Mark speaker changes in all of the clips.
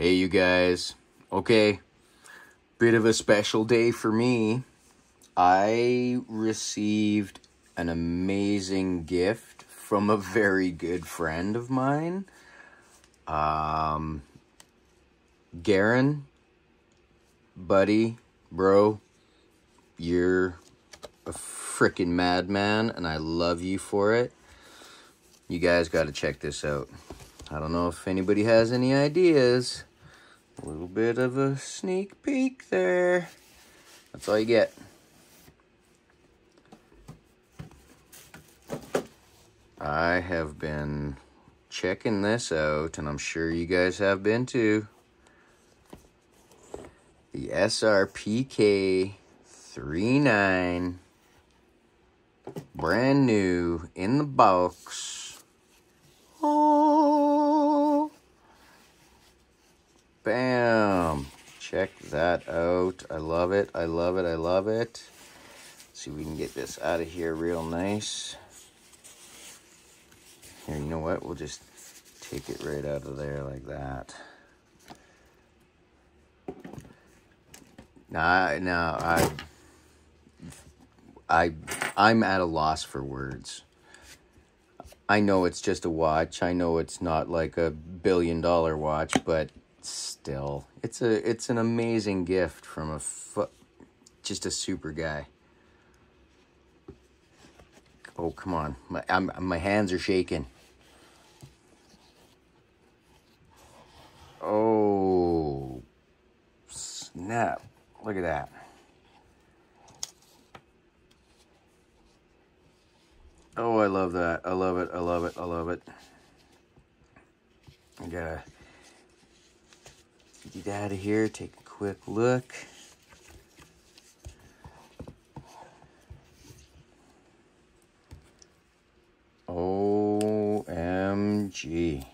Speaker 1: Hey, you guys. Okay, bit of a special day for me. I received an amazing gift from a very good friend of mine. Garen, buddy, bro, you're a freaking madman, and I love you for it. You guys got to check this out. I don't know if anybody has any ideas. A little bit of a sneak peek there. That's all you get. I have been checking this out, and I'm sure you guys have been too. The SRPK39, brand new in the box. Oh, bam! Check that out. I love it. I love it. I love it. Let's see if we can get this out of here real nice. Here, you know what? We'll just take it right out of there like that. I'm at a loss for words. I know it's just a watch. I know it's not like a $1 billion watch, but still, it's an amazing gift from just a super guy. Oh, come on. My hands are shaking. Oh, snap. Look at that. Oh, I love that. I love it. I love it. I love it. I gotta get out of here, take a quick look. OMG.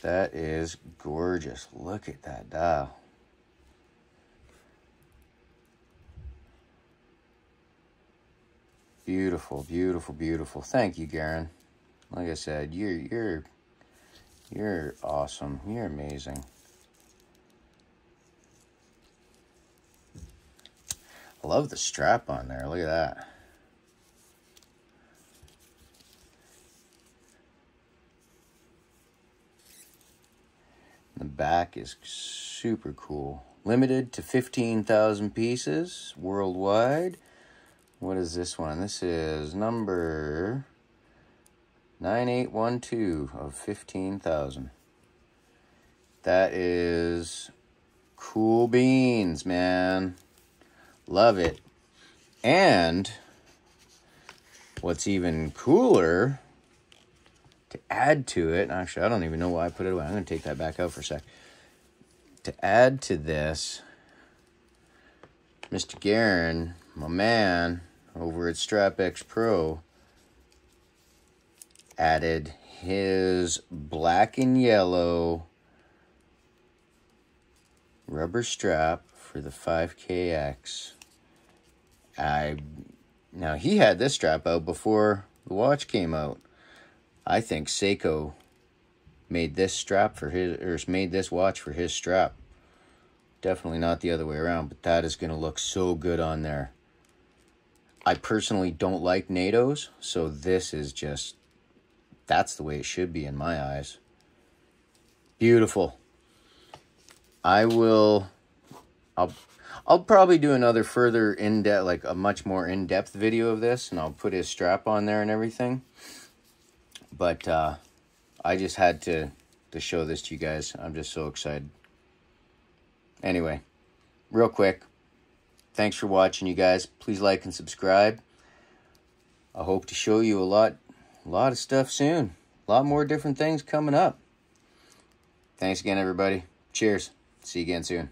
Speaker 1: That is gorgeous. Look at that dial. Beautiful, beautiful, beautiful. Thank you, Garen. Like I said, you're awesome. You're amazing. I love the strap on there. Look at that. The back is super cool. Limited to 15,000 pieces worldwide. What is this one? This is number 9812 of 15,000. That is cool beans, man. Love it. And what's even cooler, to add to it, actually, I don't even know why I put it away. I'm going to take that back out for a sec. To add to this, Mr. Garen, my man, over at StrapXPro, added his black and yellow rubber strap for the 5KX. Now, he had this strap out before the watch came out. I think Seiko made this strap for his, or made this watch for his strap. Definitely not the other way around, but that is going to look so good on there. I personally don't like NATOs, so this is just, that's the way it should be in my eyes. Beautiful. I'll probably do another further in-depth, like a much more in-depth video of this, and I'll put his strap on there and everything. But I just had to show this to you guys. I'm just so excited. Anyway, real quick, thanks for watching, you guys. Please like and subscribe. I hope to show you a lot of stuff soon. A lot more different things coming up. Thanks again, everybody. Cheers. See you again soon.